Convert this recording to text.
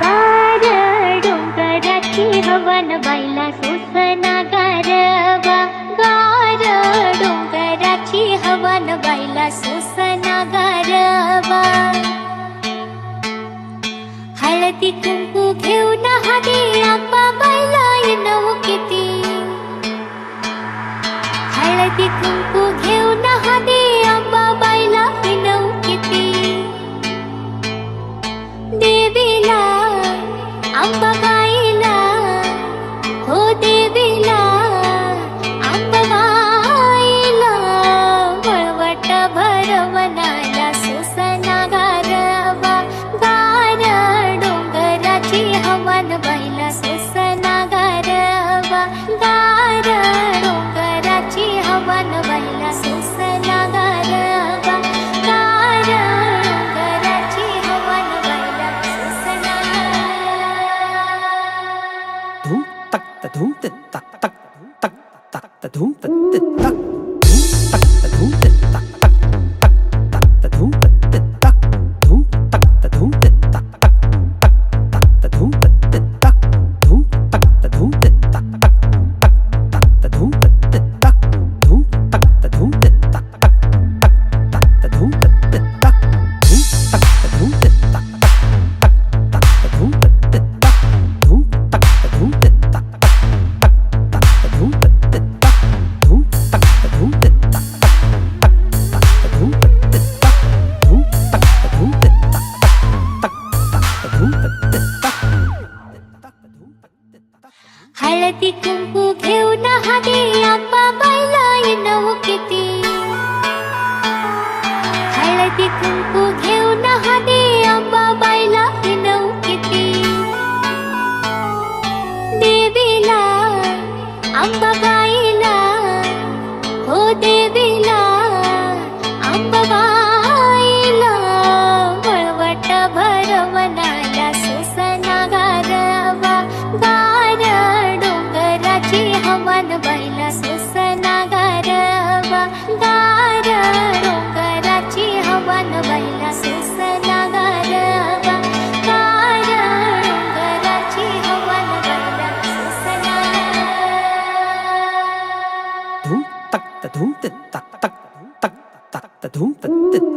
गार डोंगराची हवा न बाईला सोसना गारवा. गार डोंगराची हवा न बाईला सोसना गारवा. हळदी कुंकू घेऊन हाती आंबा बाईला येणं किती. हळदी कुंकू घेऊन हाती आंबा बाईला येणं किती. देवीला अंबाबाईला हो देवीला अंबाबाईला वळवट भरवनाला सोसना गारवा. गार डोंगराची हवा न बाईला सोसना गारवा. गार डोंगराची हवा न बाईला सोसना गारवा. गार डोंगराची हवा न बाईला सोसना. धूम तक त धूम त तक तक तक तक त धूम त त तक धूम तक त धूम त तक तक तक तक त धूम त त तक धूम तक त धूम त तक तक तक तक त धूम त त तक धूम तक त धूम त तक तक तक तक त धूम त त तक धूम तक त धूम त तक तक तक तक त धूम त त तक धूम तक त धूम त तक तक तक तक त धूम त त तक धूम तक त धूम त तक तक तक तक त धूम त त तक धूम तक त धूम त तक तक तक तक त धूम त त तक धूम तक त धूम त तक तक तक तक त धूम त त तक. हळदी कुंकू घेऊन हाती आंबा बाईला येणं किती. हळदी कुंकू घेऊन हाती आंबा बाईला येणं किती. देवीला अंबाबाईला हो देवीला अंबाबाईला वळवट भरवनाला सोसना गारवा. गार डोंगराची हवा न बाईला सोसना गारवा. गार डोंगराची हवा न बाईला सोसना गारवा. गार डोंगराची हवा न बाईला सोसना. धूम तक त धूम त तक तक तक तक त धूम त त